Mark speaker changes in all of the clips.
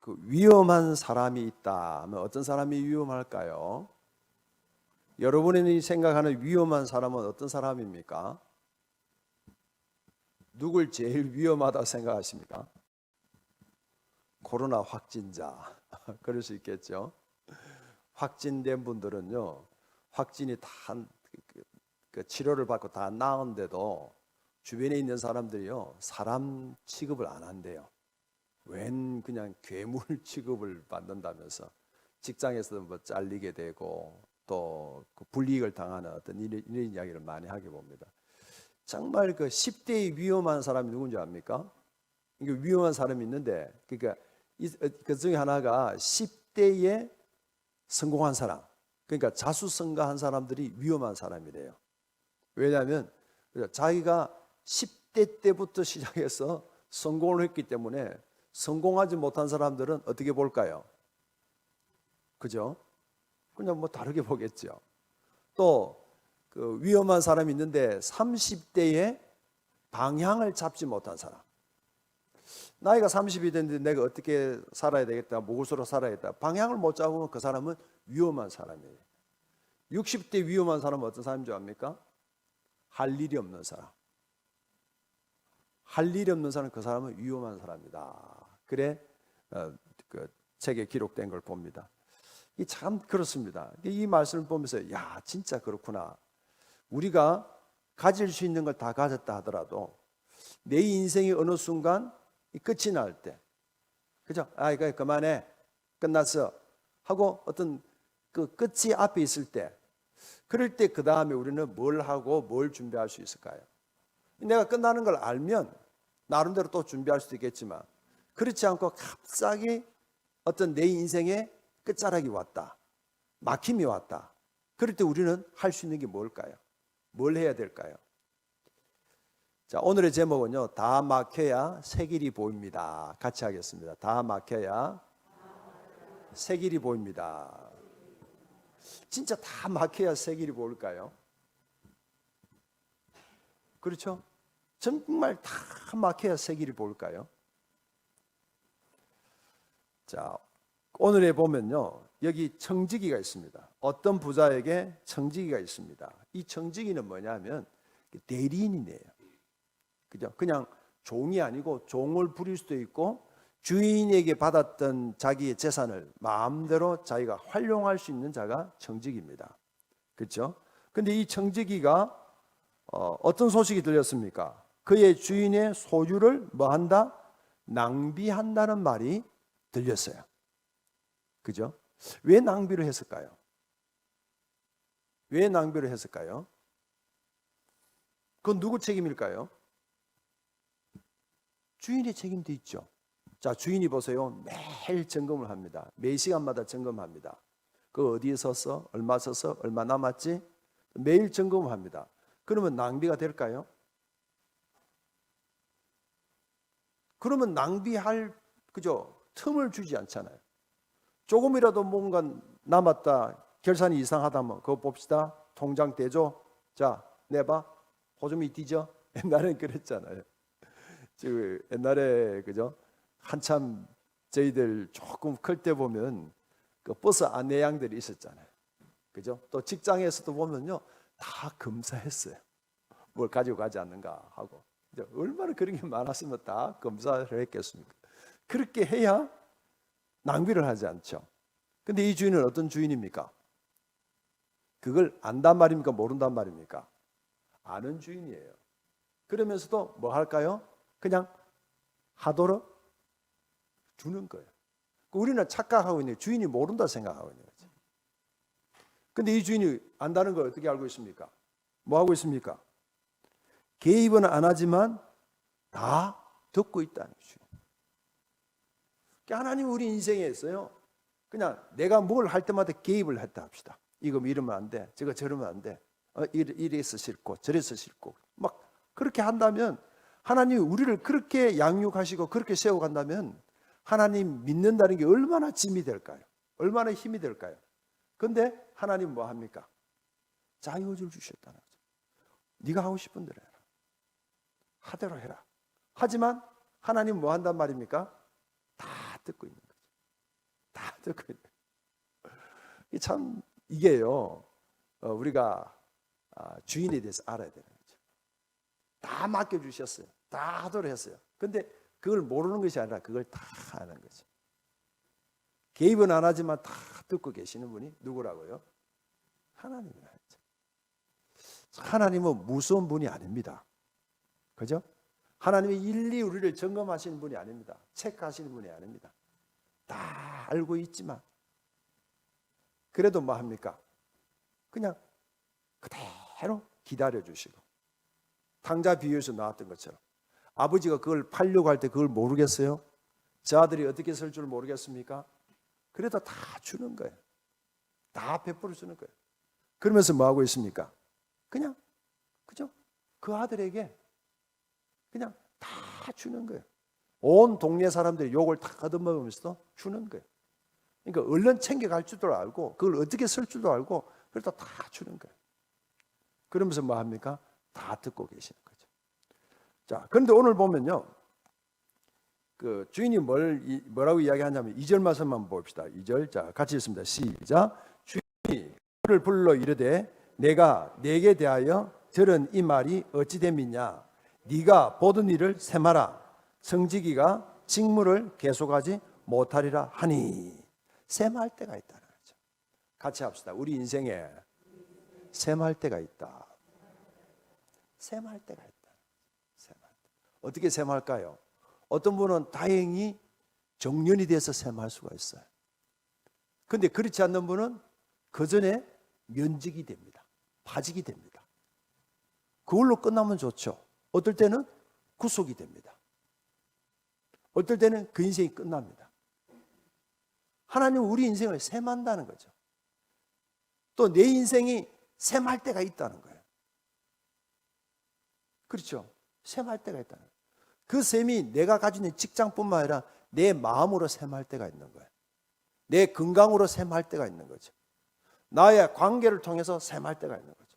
Speaker 1: 그 위험한 사람이 있다 하면 어떤 사람이 위험할까요? 여러분이 생각하는 위험한 사람은 어떤 사람입니까? 누굴 제일 위험하다 생각하십니까? 코로나 확진자. 그럴 수 있겠죠. 확진된 분들은요, 확진이 다 그 치료를 받고 다 나은데도 주변에 있는 사람들이요, 사람 취급을 안 한대요. 웬 그냥 괴물 취급을 받는다면서 직장에서도 뭐 잘리게 되고 또 그 불이익을 당하는 어떤 이런 이야기를 많이 하게 봅니다. 정말 그 10대의 위험한 사람이 누군지 압니까? 이게 위험한 사람이 있는데, 그러니까 그 중에 하나가 10대에 성공한 사람, 그러니까 자수성가한 사람들이 위험한 사람이래요. 왜냐하면 자기가 10대 때부터 시작해서 성공을 했기 때문에 성공하지 못한 사람들은 어떻게 볼까요? 그죠? 그냥 뭐 다르게 보겠죠. 또 그 위험한 사람이 있는데 30대에 방향을 잡지 못한 사람. 나이가 30이 됐는데 내가 어떻게 살아야 되겠다, 무엇으로 살아야겠다, 방향을 못 잡으면 그 사람은 위험한 사람이에요. 60대 위험한 사람은 어떤 사람인 줄 압니까? 할 일이 없는 사람. 할 일이 없는 사람, 그 사람은 위험한 사람이다. 그래 그 책에 기록된 걸 봅니다. 이 참 그렇습니다. 이 말씀을 보면서 야, 진짜 그렇구나. 우리가 가질 수 있는 걸 다 가졌다 하더라도 내 인생의 어느 순간 끝이 날 때, 그죠? 아, 이거 그만해, 끝났어 하고 어떤 그 끝이 앞에 있을 때, 그럴 때 그 다음에 우리는 뭘 하고 뭘 준비할 수 있을까요? 내가 끝나는 걸 알면 나름대로 또 준비할 수도 있겠지만, 그렇지 않고 갑자기 어떤 내 인생의 끝자락이 왔다, 막힘이 왔다, 그럴 때 우리는 할 수 있는 게 뭘까요? 뭘 해야 될까요? 자, 오늘의 제목은요, 다 막혀야 새 길이 보입니다. 같이 하겠습니다. 다 막혀야 새 길이 보입니다. 진짜 다 막혀야 새 길이 보일까요? 그렇죠? 정말 다 막혀야 새 길이 보일까요? 자, 오늘에 보면요, 여기 청지기가 있습니다. 어떤 부자에게 청지기가 있습니다. 이 청지기는 뭐냐면 대리인이네요. 그죠? 그냥 종이 아니고 종을 부릴 수도 있고 주인에게 받았던 자기의 재산을 마음대로 자기가 활용할 수 있는 자가 청지기입니다. 그렇죠? 근데 이 청지기가 어떤 소식이 들렸습니까? 그의 주인의 소유를 뭐 한다? 낭비한다는 말이 들렸어요. 그죠? 왜 낭비를 했을까요? 왜 낭비를 했을까요? 그건 누구 책임일까요? 주인의 책임도 있죠. 자, 주인이 보세요. 매일 점검을 합니다. 매 시간마다 점검합니다. 그 어디에 썼어? 얼마 썼어? 얼마 남았지? 매일 점검을 합니다. 그러면 낭비가 될까요? 그러면 낭비할, 그죠? 틈을 주지 않잖아요. 조금이라도 뭔가 남았다, 결산이 이상하다면 그거 봅시다. 통장 대줘. 자, 내봐. 호점이 뛰죠? 옛날엔 그랬잖아요. 옛날에, 그죠? 한참 저희들 조금 클 때 보면 그 버스 안내양들이 있었잖아요. 그죠? 또 직장에서도 보면요, 다 검사했어요. 뭘 가지고 가지 않는가 하고. 얼마나 그런 게 많았으면 다 검사를 했겠습니까? 그렇게 해야 낭비를 하지 않죠. 근데 이 주인은 어떤 주인입니까? 그걸 안단 말입니까? 모른단 말입니까? 아는 주인이에요. 그러면서도 뭐 할까요? 그냥 하도록 주는 거예요. 우리는 착각하고 있는, 주인이 모른다 생각하고 있는 거죠. 근데 이 주인이 안다는 걸 어떻게 알고 있습니까? 뭐 하고 있습니까? 개입은 안 하지만 다 듣고 있다는 거죠. 하나님 우리 인생에 있어요. 그냥 내가 뭘 할 때마다 개입을 했다 합시다. 이거 이러면 안 돼, 저거 저러면 안 돼, 이래서 싫고 저래서 싫고, 막 그렇게 한다면, 하나님이 우리를 그렇게 양육하시고 그렇게 세워간다면 하나님 믿는다는 게 얼마나 짐이 될까요? 얼마나 힘이 될까요? 근데 하나님 뭐 합니까? 자유를 주셨다는 거죠. 네가 하고 싶은 대로 해라, 하대로 해라. 하지만 하나님 뭐 한단 말입니까? 다 듣고 있는 거죠. 다 듣고 있는. 참 이게요. 우리가 주인에 대해서 알아야 되는 거죠. 다 맡겨주셨어요. 다 하도록 했어요. 근데 그걸 모르는 것이 아니라 그걸 다 아는 거죠. 개입은 안 하지만 다 듣고 계시는 분이 누구라고요? 하나님이라 했죠. 하나님은 무서운 분이 아닙니다. 그죠? 하나님이 일일이 우리를 점검하시는 분이 아닙니다. 체크하시는 분이 아닙니다. 다 알고 있지만 그래도 뭐 합니까? 그냥 그대로 기다려 주시고, 탕자 비유에서 나왔던 것처럼 아버지가 그걸 팔려고 할 때 그걸 모르겠어요? 저 아들이 어떻게 설 줄 모르겠습니까? 그래도 다 주는 거예요. 다 베풀어 주는 거예요. 그러면서 뭐 하고 있습니까? 그냥 그죠? 그 아들에게 그냥 다 주는 거예요. 온 동네 사람들이 욕을 다 얻어먹으면서 주는 거예요. 그러니까 얼른 챙겨갈 줄도 알고 그걸 어떻게 쓸 줄도 알고 그래도 다 주는 거예요. 그러면서 뭐 합니까? 다 듣고 계시는 거죠. 자, 그런데 오늘 보면요, 그 주인이 뭐라고 이야기하냐면 2절 말씀만 봅시다. 2절, 자 같이 읽습니다. 시작. 주인이 그를 불러 이르되 내가 네게 대하여 들은 이 말이 어찌 됨이냐? 네가 보던 일을 세마라. 성지기가 직무를 계속하지 못하리라 하니. 셈할 때가 있다는 거죠. 같이 합시다. 우리 인생에 셈할 때가 있다. 셈할 때가 있다. 셈할 때. 어떻게 셈할까요? 어떤 분은 다행히 정년이 돼서 셈할 수가 있어요. 그런데 그렇지 않는 분은 그 전에 면직이 됩니다. 파직이 됩니다. 그걸로 끝나면 좋죠. 어떨 때는 구속이 됩니다. 어떨 때는 그 인생이 끝납니다. 하나님은 우리 인생을 셈한다는 거죠. 또 내 인생이 셈할 때가 있다는 거예요. 그렇죠? 셈할 때가 있다는 거예요. 그 셈이 내가 가지고 있는 직장뿐만 아니라 내 마음으로 셈할 때가 있는 거예요. 내 건강으로 셈할 때가 있는 거죠. 나의 관계를 통해서 셈할 때가 있는 거죠.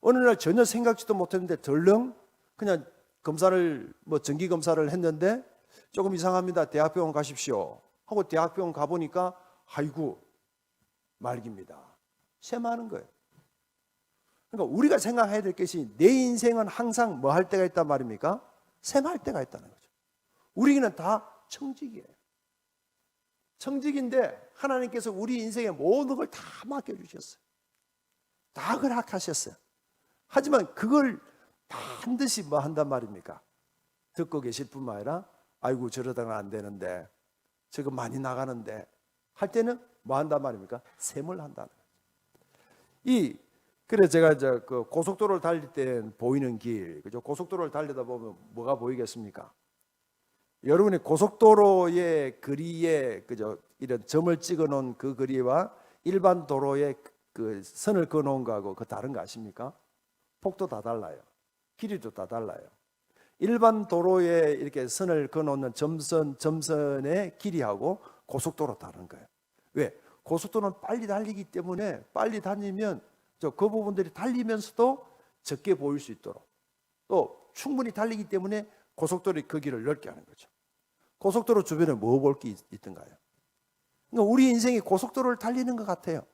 Speaker 1: 어느 날 전혀 생각지도 못했는데 덜렁 그냥 검사를 정기 검사를 했는데 조금 이상합니다. 대학병원 가십시오 하고 대학병원 가보니까 아이고 말기입니다. 셈하는 거예요. 그러니까 우리가 생각해야 될 것이 내 인생은 항상 뭐 할 때가 있단 말입니까? 셈할 때가 있다는 거죠. 우리는 다 청직이에요. 청직인데 하나님께서 우리 인생의 모든 걸 다 맡겨주셨어요. 다 허락하셨어요. 하지만 그걸 반드시 뭐 한단 말입니까? 듣고 계실 뿐만 아니라 아이고 저러다가 안 되는데 저거 많이 나가는데 할 때는 뭐 한단 말입니까? 셈을 한다는 거죠. 그래 제가 그 고속도로를 달릴 때 보이는 길, 그죠? 고속도로를 달리다 보면 뭐가 보이겠습니까? 여러분이 고속도로의 거리에 그죠? 이런 점을 찍어 놓은 그 거리와 일반 도로에 그 선을 그어 놓은 거하고 그 다른 거 아십니까? 폭도 다 달라요. 길이도 다 달라요. 일반 도로에 이렇게 선을 그어 놓는 점선의 길이하고 고속도로 다른 거예요. 왜? 고속도로는 빨리 달리기 때문에 빨리 다니면 그 부분들이 달리면서도 적게 보일 수 있도록 또 충분히 달리기 때문에 고속도로의 그 길을 넓게 하는 거죠. 고속도로 주변에 뭐 볼 게 있던가요? 그러니까 우리 인생이 고속도로를 달리는 것 같아요.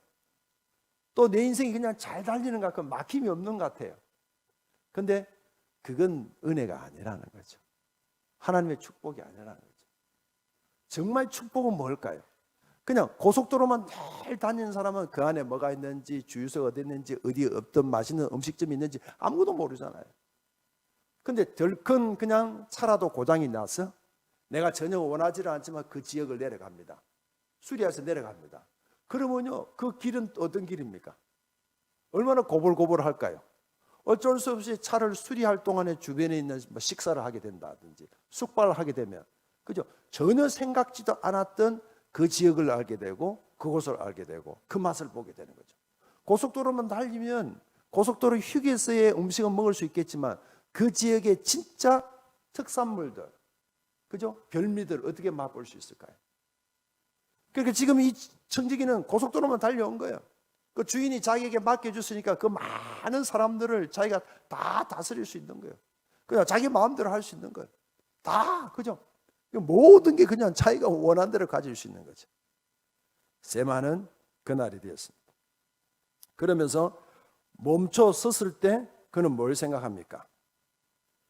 Speaker 1: 또 내 인생이 그냥 잘 달리는 것 같고 막힘이 없는 것 같아요. 근데 그건 은혜가 아니라는 거죠. 하나님의 축복이 아니라는 거죠. 정말 축복은 뭘까요? 그냥 고속도로만 늘 다니는 사람은 그 안에 뭐가 있는지, 주유소가 어디 있는지, 어디 어떤 맛있는 음식점이 있는지 아무도 모르잖아요. 근데 덜큰 그냥 차라도 고장이 나서 내가 전혀 원하지는 않지만 그 지역을 내려갑니다. 수리해서 내려갑니다. 그러면요, 그 길은 어떤 길입니까? 얼마나 고불고불할까요? 어쩔 수 없이 차를 수리할 동안에 주변에 있는 식사를 하게 된다든지 숙박을 하게 되면, 그죠? 전혀 생각지도 않았던 그 지역을 알게 되고 그곳을 알게 되고 그 맛을 보게 되는 거죠. 고속도로만 달리면 고속도로 휴게소의 음식은 먹을 수 있겠지만 그 지역의 진짜 특산물들, 그죠? 별미들 어떻게 맛볼 수 있을까요? 그러니까 지금 이 청지기는 고속도로만 달려온 거예요. 그 주인이 자기에게 맡겨줬으니까 그 많은 사람들을 자기가 다 다스릴 수 있는 거예요. 그냥 자기 마음대로 할 수 있는 거예요. 다, 그죠? 모든 게 그냥 자기가 원하는 대로 가질 수 있는 거죠. 세마는 그날이 되었습니다. 그러면서 멈춰 섰을 때 그는 뭘 생각합니까?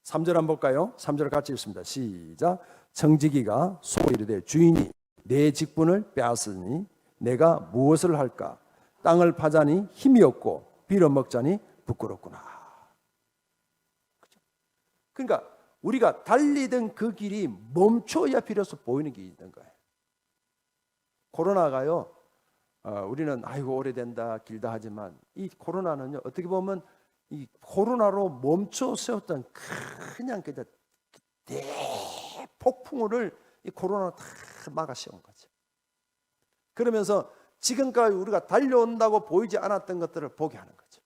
Speaker 1: 3절 한번 볼까요? 3절 같이 읽습니다. 시작. 청지기가 속으로 이르되 주인이 내 직분을 빼앗으니 내가 무엇을 할까? 땅을 파자니 힘이 없고 빌어먹자니 부끄럽구나. 그러니까 우리가 달리던 그 길이 멈춰야 비로소 보이는 게 있는 거예요. 코로나가요, 우리는 아이고 오래된다 길다 하지만 이 코로나는요, 어떻게 보면 이 코로나로 멈춰 세웠던 그냥 대폭풍우를 이 코로나가 다 막아 세운 거죠. 그러면서 지금까지 우리가 달려온다고 보이지 않았던 것들을 보게 하는 거죠.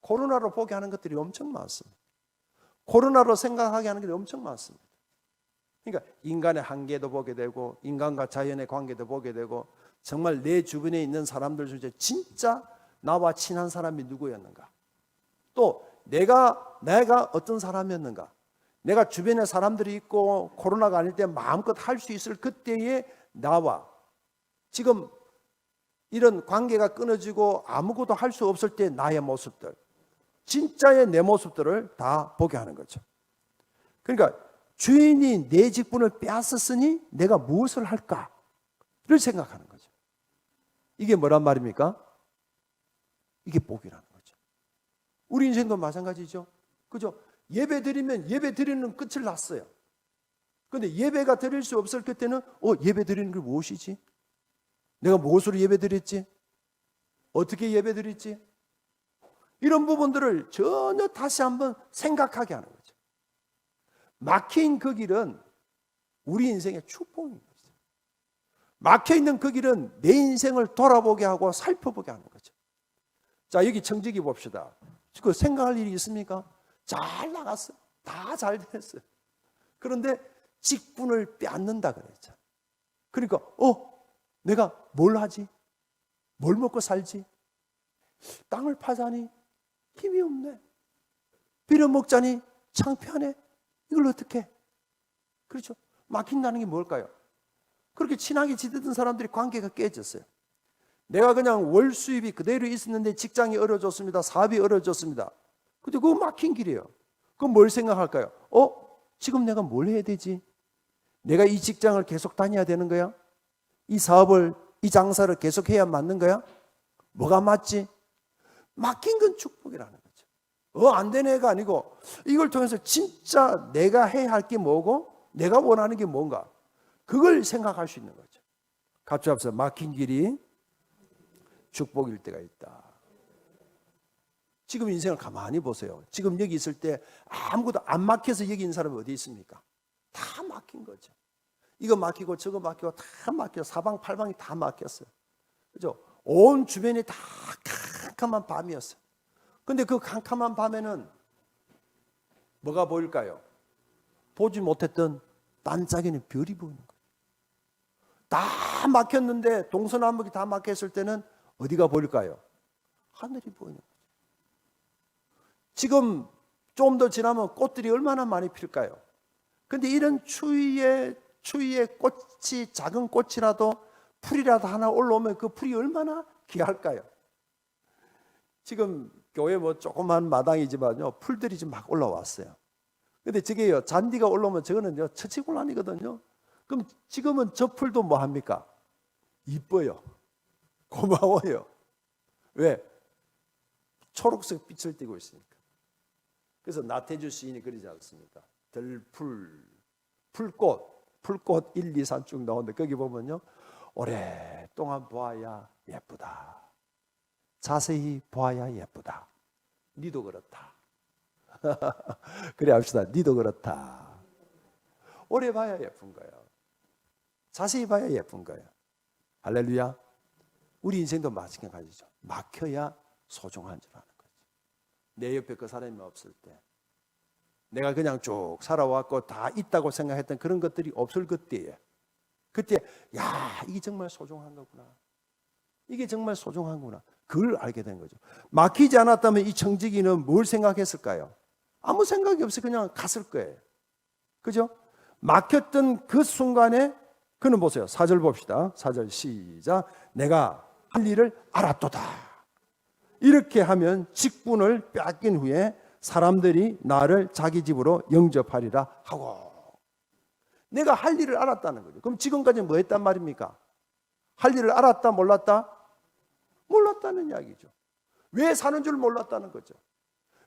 Speaker 1: 코로나로 보게 하는 것들이 엄청 많습니다. 코로나로 생각하게 하는 게 엄청 많습니다. 그러니까 인간의 한계도 보게 되고 인간과 자연의 관계도 보게 되고 정말 내 주변에 있는 사람들 중에 진짜 나와 친한 사람이 누구였는가? 또 내가 어떤 사람이었는가? 내가 주변에 사람들이 있고 코로나가 아닐 때 마음껏 할 수 있을 그때의 나와 지금 이런 관계가 끊어지고 아무것도 할 수 없을 때 나의 모습들, 진짜의 내 모습들을 다 보게 하는 거죠. 그러니까 주인이 내 직분을 빼앗았으니 내가 무엇을 할까를 생각하는 거죠. 이게 뭐란 말입니까? 이게 복이라는 거죠. 우리 인생도 마찬가지죠. 그죠? 예배 드리면 예배 드리는 끝을 놨어요. 그런데 예배가 드릴 수 없을 그때는 예배 드리는 게 무엇이지? 내가 무엇으로 예배 드렸지? 어떻게 예배 드렸지? 이런 부분들을 전혀 다시 한번 생각하게 하는 거죠. 막힌 그 길은 우리 인생의 축복인 거죠. 막혀있는 그 길은 내 인생을 돌아보게 하고 살펴보게 하는 거죠. 자, 여기 청지기 봅시다. 그 생각할 일이 있습니까? 잘 나갔어요. 다 잘 됐어요. 그런데 직분을 빼앗는다 그랬잖아요. 그러니까 내가 뭘 하지? 뭘 먹고 살지? 땅을 파자니 힘이 없네. 빌어먹자니 창피하네. 이걸 어떻게 해? 그렇죠? 막힌다는 게 뭘까요? 그렇게 친하게 지내던 사람들이 관계가 깨졌어요. 내가 그냥 월 수입이 그대로 있었는데 직장이 어려졌습니다. 사업이 어려졌습니다. 근데 그거 막힌 길이에요. 그럼 뭘 생각할까요? 지금 내가 뭘 해야 되지? 내가 이 직장을 계속 다녀야 되는 거야? 이 사업을, 이 장사를 계속 해야 맞는 거야? 뭐가 맞지? 막힌 건 축복이라는 거죠. 안 되는 애가 아니고 이걸 통해서 진짜 내가 해야 할 게 뭐고 내가 원하는 게 뭔가 그걸 생각할 수 있는 거죠. 같이 합시다. 막힌 길이 축복일 때가 있다. 지금 인생을 가만히 보세요. 지금 여기 있을 때 아무것도 안 막혀서 여기 있는 사람이 어디 있습니까? 다 막힌 거죠. 이거 막히고 저거 막히고 다 막혀. 사방팔방이 다 막혔어요. 그죠? 온 주변이 다 캄캄한 밤이었어요. 근데 그 캄캄한 밤에는 뭐가 보일까요? 보지 못했던 반짝이는 별이 보이는 거예요. 다 막혔는데 동서남북이 다 막혔을 때는 어디가 보일까요? 하늘이 보이는 거죠. 지금 좀 더 지나면 꽃들이 얼마나 많이 필까요? 근데 이런 추위에 꽃이 작은 꽃이라도 풀이라도 하나 올라오면 그 풀이 얼마나 귀할까요? 지금 교회 조그만 마당이지만요 풀들이 지금 막 올라왔어요. 근데 저게요 잔디가 올라오면 저거는요 처치곤란이거든요. 그럼 지금은 저 풀도 뭐 합니까? 이뻐요. 고마워요. 왜? 초록색 빛을 띠고 있으니까. 그래서 나태주 시인이 그러지 않습니까? 들풀, 풀꽃 1, 2, 3 쭉 나오는데 거기 보면요 오랫동안 보아야 예쁘다. 자세히 보아야 예쁘다. 니도 그렇다. 그래 합시다. 니도 그렇다. 오래 봐야 예쁜 거예요. 자세히 봐야 예쁜 거예요. 할렐루야. 우리 인생도 마찬가지죠. 막혀야 소중한 줄 아는 거죠. 내 옆에 그 사람이 없을 때 내가 그냥 쭉 살아왔고 다 있다고 생각했던 그런 것들이 없을 그때 이게 정말 소중한 거구나. 이게 정말 소중한구나. 그걸 알게 된 거죠. 막히지 않았다면 이 청지기는 뭘 생각했을까요? 아무 생각이 없이 그냥 갔을 거예요. 그죠? 막혔던 그 순간에 그는 보세요. 4절 봅시다. 4절 시작. 내가 할 일을 알았도다. 이렇게 하면 직분을 뺏긴 후에 사람들이 나를 자기 집으로 영접하리라 하고. 내가 할 일을 알았다는 거죠. 그럼 지금까지 뭐 했단 말입니까? 할 일을 알았다 몰랐다? 몰랐다는 이야기죠. 왜 사는 줄 몰랐다는 거죠.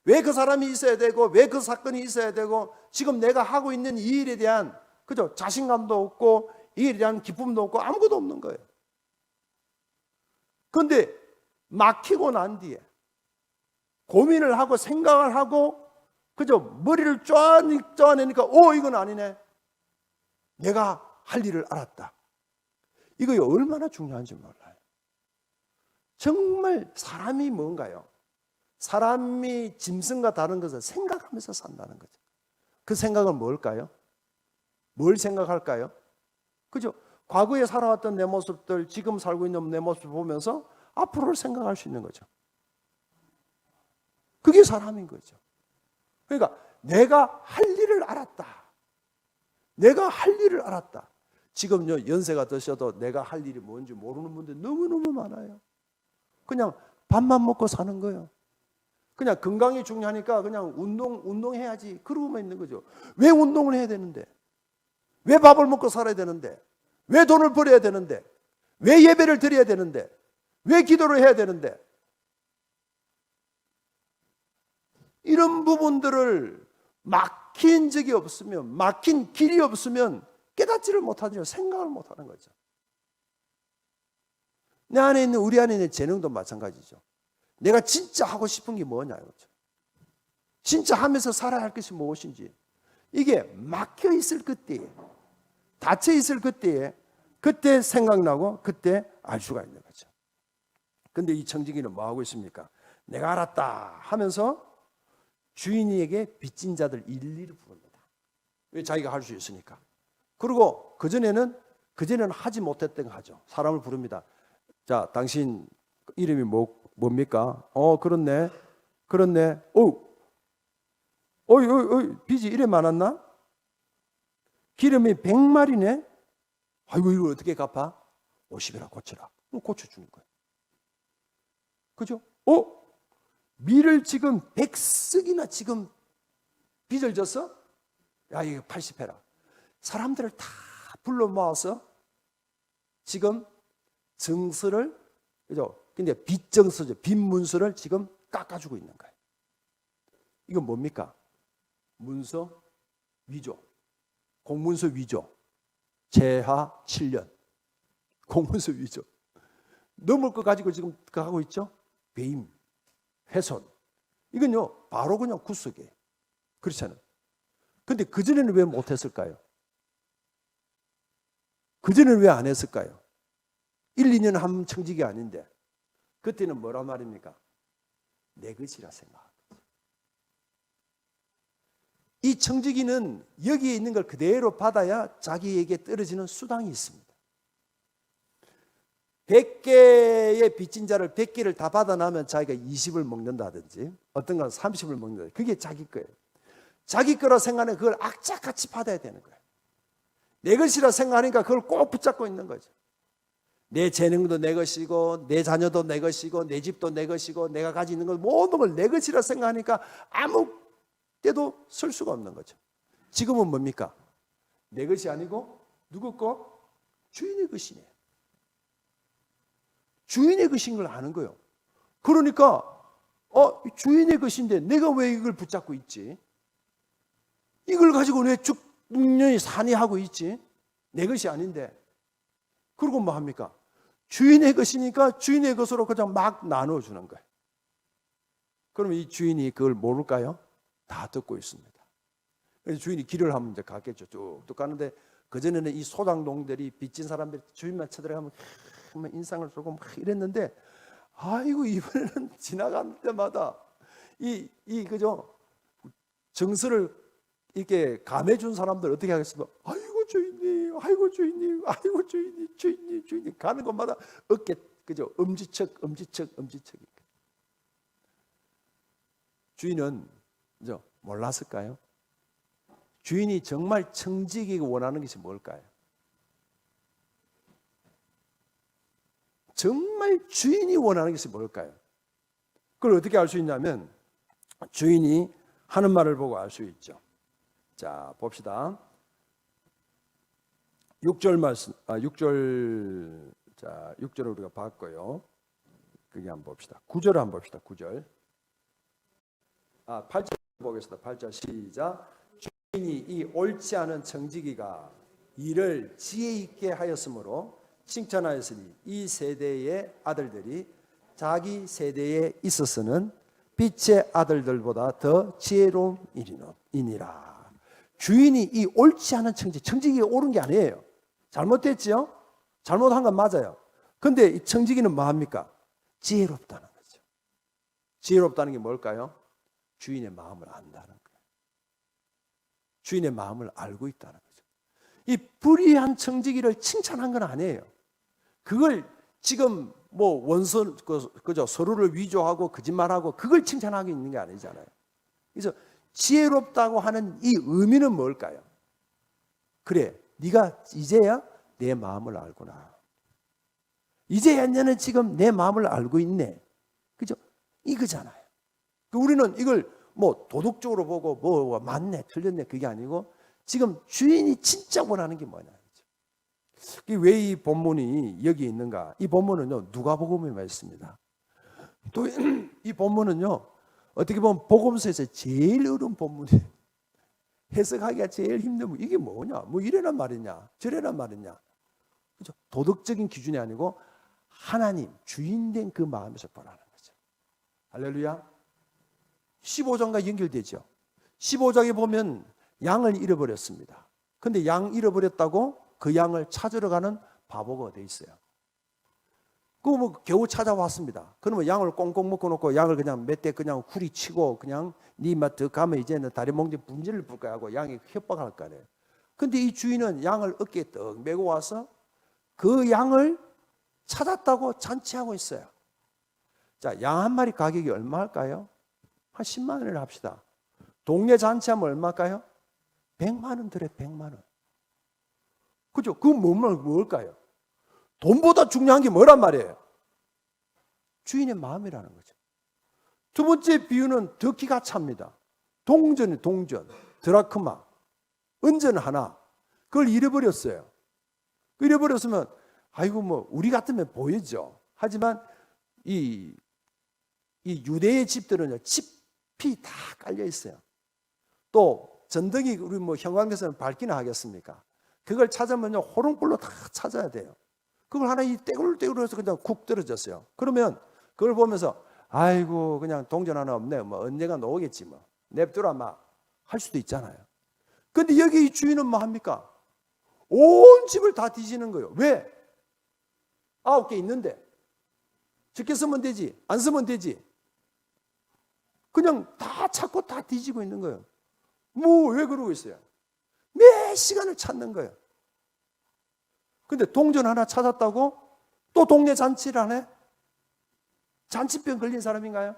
Speaker 1: 왜 그 사람이 있어야 되고 왜 그 사건이 있어야 되고 지금 내가 하고 있는 이 일에 대한 그죠? 자신감도 없고 이 일에 대한 기쁨도 없고 아무것도 없는 거예요. 그런데 막히고 난 뒤에 고민을 하고 생각을 하고 그죠? 머리를 쪼아내니까 이건 아니네. 내가 할 일을 알았다. 이거 얼마나 중요한지 몰라요. 정말 사람이 뭔가요? 사람이 짐승과 다른 것을 생각하면서 산다는 거죠. 그 생각은 뭘까요? 뭘 생각할까요? 그죠? 과거에 살아왔던 내 모습들, 지금 살고 있는 내 모습을 보면서 앞으로를 생각할 수 있는 거죠. 그게 사람인 거죠. 그러니까 내가 할 일을 알았다. 내가 할 일을 알았다. 지금요, 연세가 드셔도 내가 할 일이 뭔지 모르는 분들 너무너무 많아요. 그냥 밥만 먹고 사는 거예요. 그냥 건강이 중요하니까 그냥 운동해야지. 그러고만 있는 거죠. 왜 운동을 해야 되는데? 왜 밥을 먹고 살아야 되는데? 왜 돈을 벌어야 되는데? 왜 예배를 드려야 되는데? 왜 기도를 해야 되는데? 이런 부분들을 막힌 적이 없으면, 막힌 길이 없으면 깨닫지를 못하죠. 생각을 못하는 거죠. 내 안에 있는, 우리 안에 있는 재능도 마찬가지죠. 내가 진짜 하고 싶은 게 뭐냐 이거죠. 진짜 하면서 살아야 할 것이 무엇인지. 이게 막혀 있을 그때에, 닫혀 있을 그때에, 그때 생각나고 그때 알 수가 있는 거죠. 근데 이 청지기는 뭐 하고 있습니까? 내가 알았다 하면서 주인에게 빚진 자들 일일이 부릅니다. 왜? 자기가 할 수 있으니까. 그리고 그전에는 하지 못했던 거 하죠. 사람을 부릅니다. 자, 당신 이름이 뭡니까? 그렇네. 빚이 이래 많았나? 기름이 100마리네? 아이고, 이걸 어떻게 갚아? 50이라 고쳐라. 고쳐주는 거예요. 그죠? 밀을 지금 100석이나 지금 빚을 졌어? 야, 이거 80해라. 사람들을 다 불러 모아서 지금 정서를, 그죠? 근데 빚정서죠. 빚문서를 지금 깎아주고 있는 거예요. 이건 뭡니까? 문서 위조. 공문서 위조. 재하 7년. 공문서 위조. 넘을 거 가지고 지금 하고 있죠? 배임, 훼손. 이건요, 바로 그냥 구속이에요. 그렇잖아요. 근데 그전에는 왜 못했을까요? 그전에는 왜 안 했을까요? 1, 2년 한 청직이 아닌데 그때는 뭐란 말입니까? 내 것이라 생각합니다. 이 청지기는 여기에 있는 걸 그대로 받아야 자기에게 떨어지는 수당이 있습니다. 100개의 빚진 자를 100개를 다 받아나면 자기가 20을 먹는다든지 어떤 건 30을 먹는다든지 그게 자기 거예요. 자기 거라 생각하면 그걸 악착같이 받아야 되는 거예요. 내 것이라 생각하니까 그걸 꼭 붙잡고 있는 거죠. 내 재능도 내 것이고 내 자녀도 내 것이고 내 집도 내 것이고 내가 가지고 있는 것 모든 걸 내 것이라 생각하니까 아무 때도 설 수가 없는 거죠. 지금은 뭡니까? 내 것이 아니고 누구 거? 주인의 것이네. 주인의 것인 걸 아는 거예요. 그러니까 주인의 것인데 내가 왜 이걸 붙잡고 있지? 이걸 가지고 왜 쭉년이 산이하고 있지? 내 것이 아닌데. 그리고 뭐 합니까? 주인의 것이니까 주인의 것으로 그냥 막 나눠주는 거예요. 그러면 이 주인이 그걸 모를까요? 다 듣고 있습니다. 그래서 주인이 길을 하면 이제 갔겠죠. 쭉쭉 가는데 그전에는 이 소장농들이 빚진 사람들이 주인만 쳐들어가면 인상을 쏘고 막 이랬는데 아이고 이번에는 지나갈 때마다 그죠? 정서를 이렇게 감해준 사람들 어떻게 하겠습니까? 아이고 주인님, 아이고 주인님, 아이고 주인님 가는 곳마다 어깨 그죠? 엄지척. 주인은 그죠? 몰랐을까요? 주인이 정말 청지기가 원하는 것이 뭘까요? 정말 주인이 원하는 것이 뭘까요? 그걸 어떻게 알 수 있냐면 주인이 하는 말을 보고 알 수 있죠. 자, 봅시다. 6절 말씀, 6절, 자, 6절을 우리가 봤고요. 그게 한번 봅시다. 9절을 한번 봅시다. 9절. 8절 보겠습니다. 8절 시작. 주인이 이 옳지 않은 청지기가 일을 지혜 있게 하였으므로 칭찬하였으니 이 세대의 아들들이 자기 세대에 있어서는 빛의 아들들보다 더 지혜로운 이니라. 주인이 이 옳지 않은 청지기가 옳은 게 아니에요. 잘못됐죠? 잘못한 건 맞아요. 근데 이 청지기는 뭐합니까? 지혜롭다는 거죠. 지혜롭다는 게 뭘까요? 주인의 마음을 안다는 거예요. 주인의 마음을 알고 있다는 거죠. 이 불의한 청지기를 칭찬한 건 아니에요. 그걸 지금 뭐 원수, 그죠? 서로를 위조하고 거짓말하고 그걸 칭찬하고 있는 게 아니잖아요. 그래서 지혜롭다고 하는 이 의미는 뭘까요? 그래, 네가 이제야 내 마음을 알구나. 이제야 너는 지금 내 마음을 알고 있네. 그죠? 이거잖아요. 우리는 이걸 뭐 도덕적으로 보고 뭐 맞네, 틀렸네 그게 아니고 지금 주인이 진짜 원하는 게 뭐냐. 왜 이 본문이 여기 있는가? 이 본문은요, 누가복음에만 있습니다. 또 이 본문은요, 어떻게 보면 복음서에서 제일 어려운 본문이에요. 해석하기가 제일 힘든 이게 뭐냐? 뭐 이래란 말이냐? 저래란 말이냐? 그죠? 도덕적인 기준이 아니고 하나님 주인된 그 마음에서 보라는 거죠. 할렐루야. 15장과 연결되죠. 15장에 보면 양을 잃어버렸습니다. 근데 양 잃어버렸다고 그 양을 찾으러 가는 바보가 돼 있어요. 그 뭐 겨우 찾아왔습니다. 그러면 양을 꽁꽁 묶어 놓고 양을 그냥 몇 대 그냥 후리치고 그냥 네 맛 더 가면 이제는 다리 몽둥이 분질을 불 거야 하고 양이 협박할 거 아니에요. 근데 이 주인은 양을 어깨에 떡 메고 와서 그 양을 찾았다고 잔치하고 있어요. 자, 양 한 마리 가격이 얼마일까요? 한 10만 원을 합시다. 동네 잔치하면 얼마일까요? 100만 원 들에 100만 원. 그죠? 그건 뭘까요? 돈보다 중요한 게 뭐란 말이에요? 주인의 마음이라는 거죠. 두 번째 비유는 더 기가 찹니다. 동전, 드라크마, 은전 하나. 그걸 잃어버렸어요. 잃어버렸으면 아이고 뭐 우리 같으면 보이죠. 하지만 이 유대의 집들은요, 칩이 다 깔려 있어요. 또 전등이 우리 뭐 형광등에서는 밝기나 하겠습니까? 그걸 찾으면요, 호롱불로 다 찾아야 돼요. 그걸 하나 이 떼굴떼굴 해서 그냥 쿡 떨어졌어요. 그러면 그걸 보면서 아이고 그냥 동전 하나 없네. 뭐 언젠가 나오겠지 뭐. 냅두라 막 할 수도 있잖아요. 근데 여기 이 주인은 뭐 합니까? 온 집을 다 뒤지는 거예요. 왜? 9개 있는데 적게 쓰면 되지, 안 쓰면 되지. 그냥 다 찾고 다 뒤지고 있는 거예요. 뭐 왜 그러고 있어요? 몇 시간을 찾는 거예요. 근데 동전 하나 찾았다고 또 동네 잔치를 하네? 잔치병 걸린 사람인가요?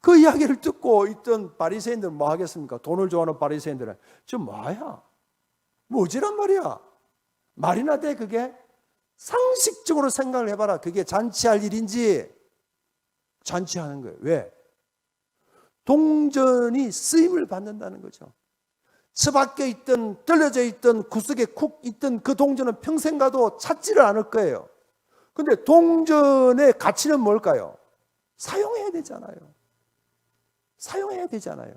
Speaker 1: 그 이야기를 듣고 있던 바리새인들은 뭐 하겠습니까? 돈을 좋아하는 바리새인들은 저 뭐야? 뭐지란 말이야? 말이나 돼 그게? 상식적으로 생각을 해봐라. 그게 잔치할 일인지 잔치하는 거예요. 왜? 동전이 쓰임을 받는다는 거죠. 처박혀 있던 떨어져 있던 구석에 쿡 있던 그 동전은 평생 가도 찾지를 않을 거예요. 근데 동전의 가치는 뭘까요? 사용해야 되잖아요. 사용해야 되잖아요.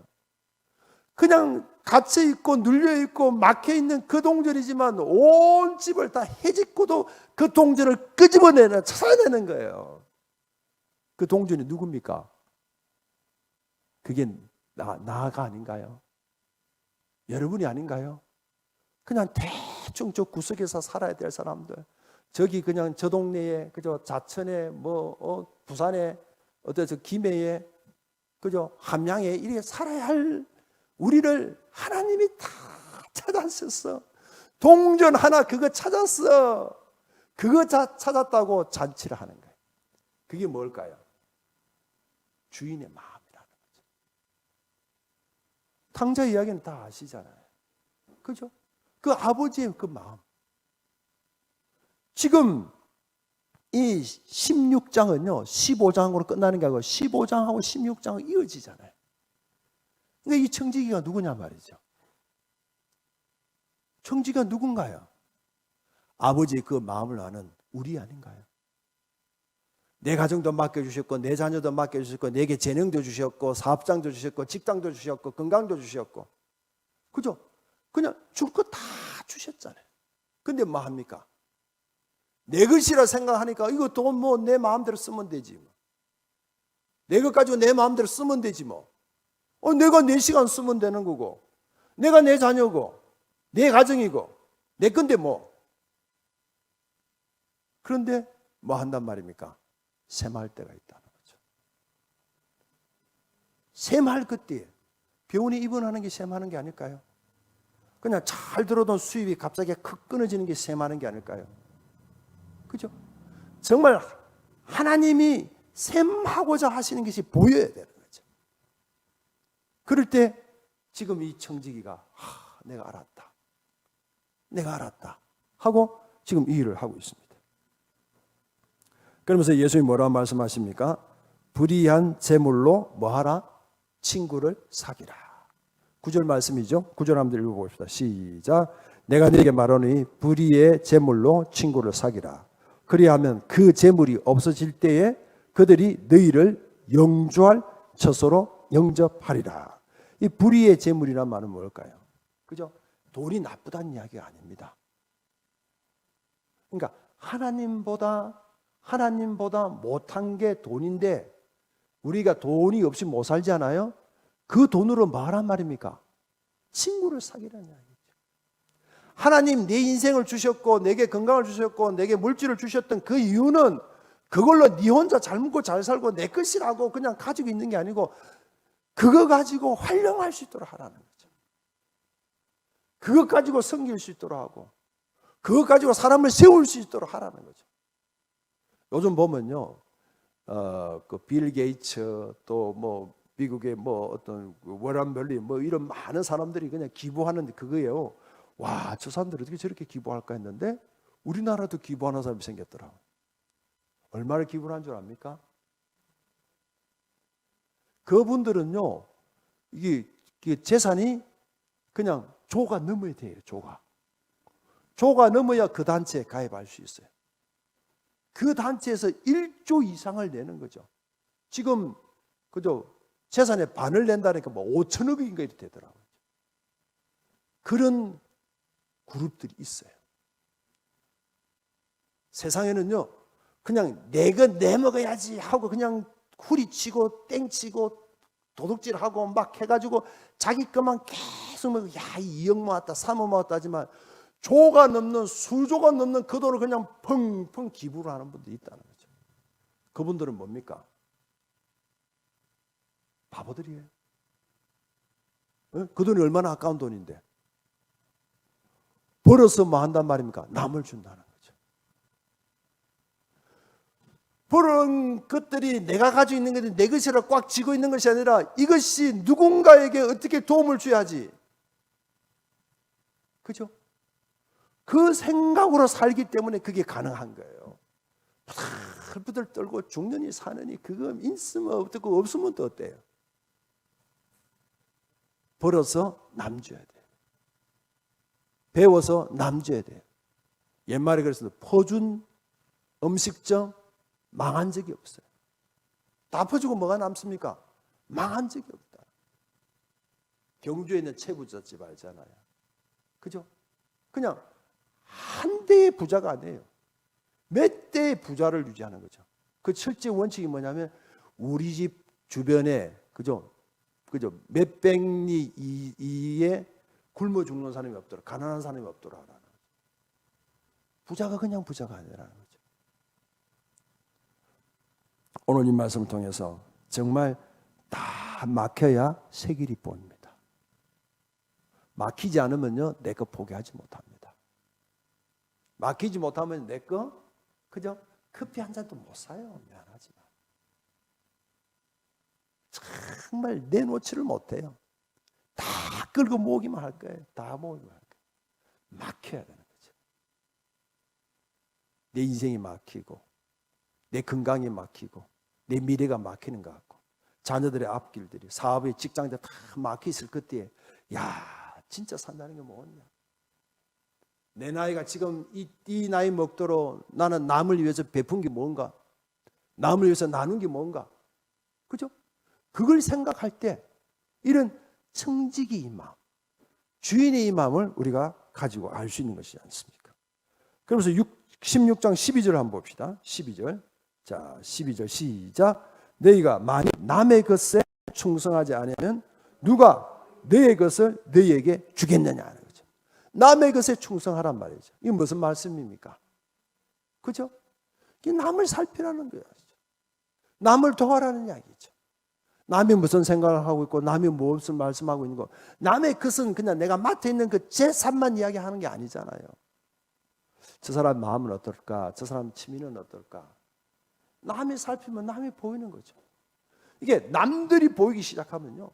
Speaker 1: 그냥 갇혀 있고 눌려 있고 막혀 있는 그 동전이지만 온 집을 다 헤집고도 그 동전을 끄집어내는 찾아내는 거예요. 그 동전이 누굽니까? 그게 나가 아닌가요? 여러분이 아닌가요? 그냥 대충 저 구석에서 살아야 될 사람들, 저기 그냥 저 동네에 그저 자천에 뭐 부산에 어떤 저 김해에 그저 함양에 이렇게 살아야 할 우리를 하나님이 다 찾았었어. 동전 하나 그거 찾았어. 그거 찾았다고 잔치를 하는 거예요. 그게 뭘까요? 주인의 마음이라는 거죠. 탕자 이야기는 다 아시잖아요. 그죠? 그 아버지의 그 마음. 지금 이 16장은요 15장으로 끝나는 게 아니고 15장하고 16장은 이어지잖아요. 그러니까 이 청지기가 누구냐 말이죠. 청지기가 누군가요? 아버지의 그 마음을 아는 우리 아닌가요? 내 가정도 맡겨주셨고 내 자녀도 맡겨주셨고 내게 재능도 주셨고 사업장도 주셨고 직장도 주셨고 건강도 주셨고, 그죠? 그냥 줄 거 다 주셨잖아요. 근데 뭐 합니까? 내 것이라 생각하니까 이거 돈 뭐 내 마음대로 쓰면 되지 뭐. 내 것 가지고 내 마음대로 쓰면 되지 뭐. 내가 내 시간 쓰면 되는 거고, 내가 내 자녀고 내 가정이고 내 건데 뭐. 그런데 뭐 한단 말입니까? 셈할 때가 있다는 거죠. 셈할 그때 병원에 입원하는 게 셈하는 게 아닐까요? 그냥 잘 들어도 수입이 갑자기 크 끊어지는 게 셈하는 게 아닐까요? 그죠? 정말 하나님이 셈하고자 하시는 것이 보여야 되는 거죠. 그럴 때 지금 이 청지기가 내가 알았다 하고 지금 이 일을 하고 있습니다. 그러면서 예수님이 뭐라고 말씀하십니까? 불의한 재물로 뭐하라? 친구를 사귀라. 9절 말씀이죠. 9절 한번 읽어봅시다. 시작. 내가 네게 말하노니 불의의 재물로 친구를 사귀라. 그리하면 그 재물이 없어질 때에 그들이 너희를 영주할 처소로 영접하리라. 이 불의의 재물이란 말은 뭘까요? 그죠? 돈이 나쁘다는 이야기가 아닙니다. 그러니까 하나님보다 못한 게 돈인데 우리가 돈이 없이 못 살잖아요. 그 돈으로 뭐하란 말입니까? 친구를 사귀라는 이야기죠. 하나님 내 인생을 주셨고 내게 건강을 주셨고 내게 물질을 주셨던 그 이유는 그걸로 네 혼자 잘 먹고 잘 살고 내 것이라고 그냥 가지고 있는 게 아니고 그거 가지고 활용할 수 있도록 하라는 거죠. 그것 가지고 섬길 수 있도록 하고 그것 가지고 사람을 세울 수 있도록 하라는 거죠. 요즘 보면요, 그 빌 게이츠 또 뭐 미국의 뭐 어떤 워런 벌리 뭐 이런 많은 사람들이 그냥 기부하는 그거예요. 와, 저 사람들 어떻게 저렇게 기부할까 했는데 우리나라도 기부하는 사람이 생겼더라고. 얼마를 기부를 한 줄 압니까? 그분들은요, 이게 재산이 그냥 조가 넘어야 돼요. 조가 넘어야 그 단체에 가입할 수 있어요. 그 단체에서 1조 이상을 내는 거죠. 지금 그죠? 재산의 반을 낸다니까 뭐 5천억인가 이렇게 되더라고요. 그런 그룹들이 있어요. 세상에는요, 그냥 내가 내 먹어야지 하고 그냥 후리치고 땡치고 도둑질하고 막 해가지고 자기 것만 계속 먹고 야, 2억 모았다 3억 모았다 하지만 조가 넘는 수조가 넘는 그 돈을 그냥 펑펑 기부를 하는 분들이 있다는 거죠. 그분들은 뭡니까? 바보들이에요. 그 돈이 얼마나 아까운 돈인데 벌어서 뭐 한단 말입니까? 남을 준다는 거죠. 벌은 것들이 내가 가지고 있는 것이 내 것이라 꽉 쥐고 있는 것이 아니라 이것이 누군가에게 어떻게 도움을 줘야지. 그죠? 그 생각으로 살기 때문에 그게 가능한 거예요. 부들부들 떨고 죽느니 사느니 그거 있으면 어떻고 없으면 또 어때요? 벌어서 남 줘야 돼요. 배워서 남 줘야 돼요. 옛말에 그래서 퍼준 음식점 망한 적이 없어요. 다 퍼주고 뭐가 남습니까? 망한 적이 없다. 경주에 있는 채부잣집 알잖아요. 그죠? 그냥 한 대의 부자가 아니에요. 몇 대의 부자를 유지하는 거죠. 그 철제 원칙이 뭐냐면 우리 집 주변에 그죠 몇백 리 이에 굶어 죽는 사람이 없도록 가난한 사람이 없도록 하라는 거죠. 부자가 그냥 부자가 아니라는 거죠. 오늘 이 말씀을 통해서 정말 다 막혀야 새 길이 보입니다. 막히지 않으면요 내 거 포기하지 못합니다. 막히지 못하면 내 거 그죠? 커피 한 잔도 못 사요. 미안하지만 정말 내놓지를 못해요. 다 끌고 모으기만 할 거예요. 다 모으기만 할 거예요. 막혀야 되는 거죠. 내 인생이 막히고 내 건강이 막히고 내 미래가 막히는 것 같고 자녀들의 앞길들이 사업의 직장들 다 막혀 있을 그때에 야 진짜 산다는 게 뭐냐. 내 나이가 지금 이 나이 먹도록 나는 남을 위해서 베푼 게 뭔가, 남을 위해서 나눈 게 뭔가, 그죠? 그걸 생각할 때 이런 청지기 이 마음, 주인의 이 마음을 우리가 가지고 알 수 있는 것이지 않습니까? 그러면서 16장 12절 한번 봅시다. 12절. 자, 12절 시작. 너희가 만일 남의 것에 충성하지 않으면 누가 너의 것을 너희에게 주겠느냐 하는 거죠. 남의 것에 충성하란 말이죠. 이게 무슨 말씀입니까? 그죠? 이게 남을 살피라는 거예요. 남을 도와라는 이야기죠. 남이 무슨 생각을 하고 있고 남이 무엇을 말씀하고 있는 거, 남의 것은 그냥 내가 맡아 있는 그 제 삶만 이야기하는 게 아니잖아요. 저 사람 마음은 어떨까? 저 사람 취미는 어떨까? 남이 살피면 남이 보이는 거죠. 이게 남들이 보이기 시작하면요,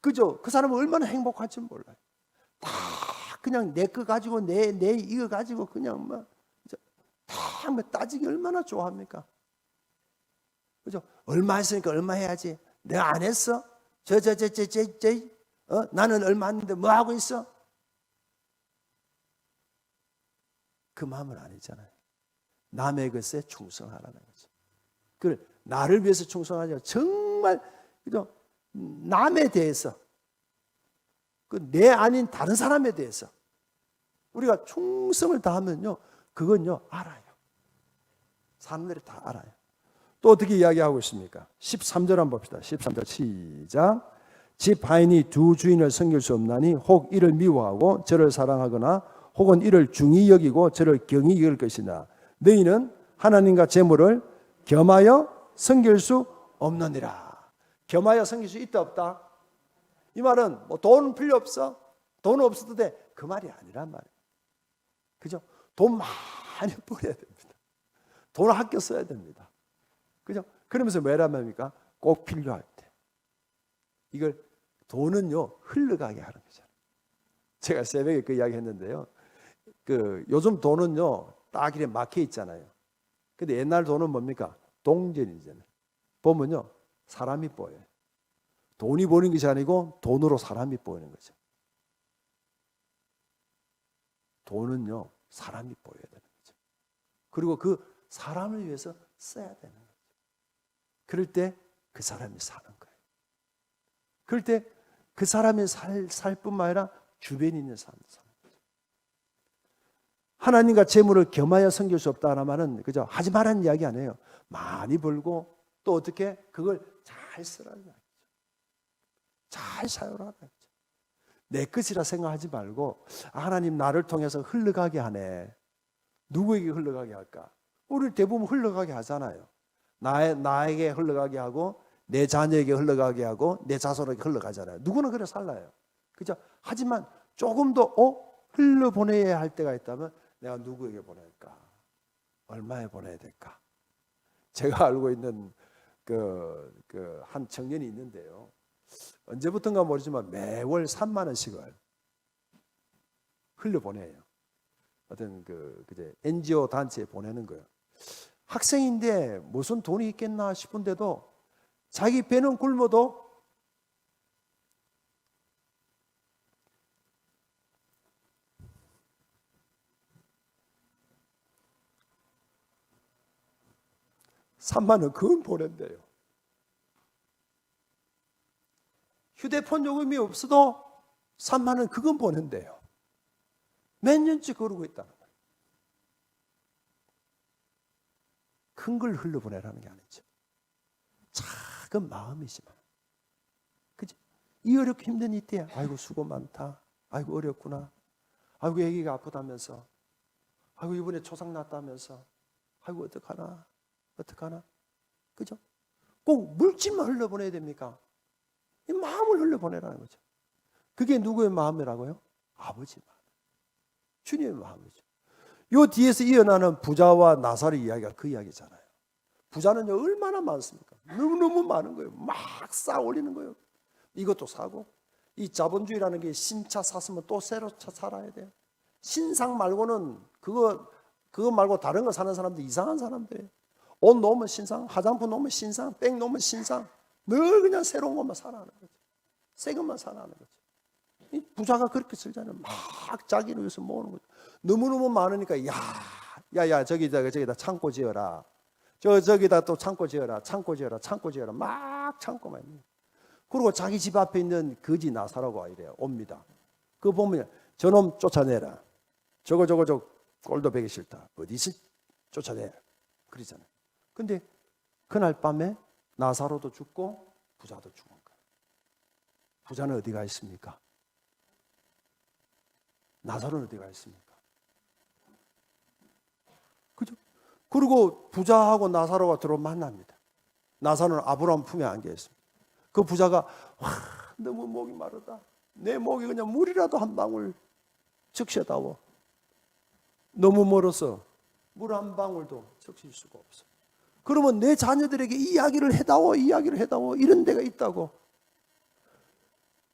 Speaker 1: 그죠? 그 사람은 얼마나 행복할지 몰라요. 다 그냥 내 거 가지고 내 이거 가지고 그냥 다 따지기 얼마나 좋아합니까? 그죠? 얼마 했으니까 얼마 해야지. 내가 안 했어? 나는 얼마 했는데 뭐 하고 있어? 그 마음은 아니잖아요. 남의 것에 충성하라는 거죠. 그 나를 위해서 충성하죠. 정말 그죠? 남에 대해서, 그 내 아닌 다른 사람에 대해서 우리가 충성을 다하면요, 그건요 알아요. 사람들이 다 알아요. 또 어떻게 이야기하고 있습니까? 13절 한번 봅시다. 13절 시작. 집 하인이 두 주인을 섬길 수 없나니 혹 이를 미워하고 저를 사랑하거나 혹은 이를 중히 여기고 저를 경히 여길 것이나 너희는 하나님과 재물을 겸하여 섬길 수 없느니라. 겸하여 섬길 수 있다 없다? 이 말은 뭐 돈 필요 없어? 돈 없어도 돼? 그 말이 아니란 말이에요. 그죠? 돈 많이 벌어야 됩니다. 돈을 아껴 써야 됩니다. 그죠? 그러면서 뭐란 말입니까? 꼭 필요할 때. 이걸 돈은요 흘러가게 하는 거잖아요. 제가 새벽에 그 이야기 했는데요. 요즘 돈은요 딱 이렇게 막혀 있잖아요. 근데 옛날 돈은 뭡니까? 동전이잖아요. 보면요 사람이 보여요. 돈이 보이는 것이 아니고 돈으로 사람이 보이는 거죠. 돈은요 사람이 보여야 되는 거죠. 그리고 그 사람을 위해서 써야 되는 거죠. 그럴 때 그 사람이 사는 거예요. 그럴 때 그 사람이 살 뿐만 아니라 주변에 있는 사람도 사는 거죠. 하나님과 재물을 겸하여 섬길 수 없다는 말은 그죠? 하지 말라는 이야기 아니에요. 많이 벌고 또 어떻게 그걸 잘 쓰라는 이야기죠. 잘 사용하라는 이야기죠. 내 것이라 생각하지 말고 하나님 나를 통해서 흘러가게 하네. 누구에게 흘러가게 할까? 우리 대부분 흘러가게 하잖아요. 나에게 흘러가게 하고 내 자녀에게 흘러가게 하고 내 자손에게 흘러가잖아요. 누구는 그래 살아요. 그죠? 하지만 조금 더 흘러보내야 할 때가 있다면 내가 누구에게 보낼까? 얼마에 보내야 될까? 제가 알고 있는 한 청년이 있는데요. 언제부턴가 모르지만 매월 3만 원씩을 흘려보내요. 어떤 NGO 단체에 보내는 거예요. 학생인데 무슨 돈이 있겠나 싶은데도 자기 배는 굶어도 (3만 원) 그건 보낸대요. 휴대폰 요금이 없어도 3만 원 그건 보낸대요. 몇 년째 그러고 있다는 거예요. 큰 걸 흘려보내라는 게 아니죠. 작은 마음이지만, 그죠? 이 어렵고 힘든 이때야. 아이고 수고 많다. 아이고 어렵구나. 아이고 애기가 아프다면서. 아이고 이번에 초상 났다면서. 아이고 어떡하나. 그죠? 꼭 물질만 흘려보내야 됩니까? 이 마음을 흘려보내라는 거죠. 그게 누구의 마음이라고요? 아버지 마음. 주님의 마음이죠. 요 뒤에서 이어나는 부자와 나사렛 이야기가 그 이야기잖아요. 부자는요 얼마나 많습니까? 너무너무 많은 거예요. 막 쌓아 올리는 거예요. 이것도 사고, 이 자본주의라는 게 신차 샀으면 또 새로 차 살아야 돼요. 신상 말고는 그거 그거 말고 다른 거 사는 사람들 이상한 사람들이에요. 옷 놓으면 신상, 화장품 놓으면 신상, 백 놓으면 신상. 늘 그냥 새로운 것만 사라는 거죠. 새 것만 사라는 거죠. 이 부자가 그렇게 살잖아요. 막 자기를 위해서 모으는 거죠. 너무너무 많으니까 야 저기다 창고 지어라. 저기다 또 창고 지어라. 막 창고만 있는. 그리고 자기 집 앞에 있는 거지 나사로가 이래요. 옵니다. 그거 보면 저놈 쫓아내라. 저거 꼴도 보기 싫다. 어디서 쫓아내? 그러잖아요. 근데 그날 밤에 나사로도 죽고 부자도 죽은 거예요. 부자는 어디가 있습니까? 나사로는 어디가 있습니까? 그죠? 그리고 부자하고 나사로가 들어 만납니다. 나사로는 아브라함 품에 안겨 있습니다. 그 부자가 너무 목이 마르다. 내 목이 그냥 물이라도 한 방울 적셔다오. 너무 멀어서 물 한 방울도 적실 수가 없어. 그러면 내 자녀들에게 이야기를 해다오 이런 데가 있다고.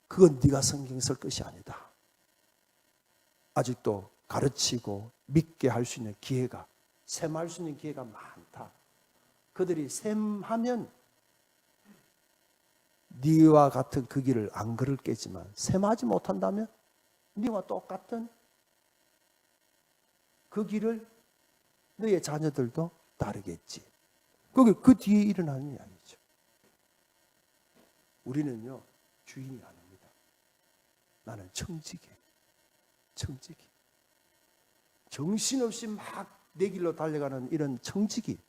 Speaker 1: 그건 네가 성경 쓸 것이 아니다. 아직도 가르치고 믿게 할 수 있는 기회가, 셈할 수 있는 기회가 많다. 그들이 셈하면 네와 같은 그 길을 안 걸을겠지만 셈하지 못한다면 네와 똑같은 그 길을 너의 자녀들도 따르겠지. 그게 그 뒤에 일어나는 이야기죠. 우리는요 주인이 아닙니다. 나는 청지기. 정신없이 막 내 길로 달려가는 이런 청지기.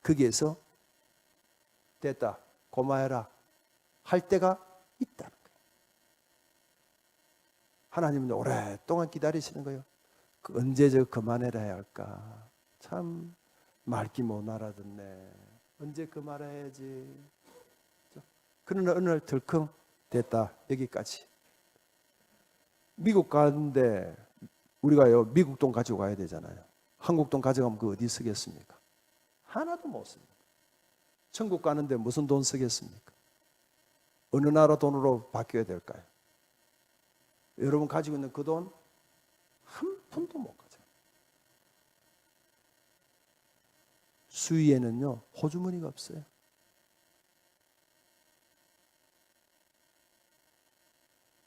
Speaker 1: 거기에서 됐다 고마해라 할 때가 있다는 거예요. 하나님은 오랫동안 기다리시는 거예요. 언제 그만해라 해야 할까? 참 말귀 못 알아듣네. 언제 그 말해야지. 그러나 어느 날 덜컹 됐다. 여기까지. 미국 가는데 우리가요 미국 돈 가지고 가야 되잖아요. 한국 돈 가져가면 그 어디 쓰겠습니까? 하나도 못 씁니다. 천국 가는데 무슨 돈 쓰겠습니까? 어느 나라 돈으로 바뀌어야 될까요? 여러분 가지고 있는 그 돈 한 푼도 못 가져요. 수위에는요 호주머니가 없어요.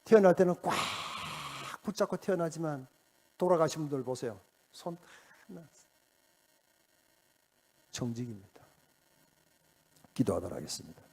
Speaker 1: 태어날 때는 꽉 붙잡고 태어나지만 돌아가신 분들 보세요. 손 하나 정직입니다. 기도하도록 하겠습니다.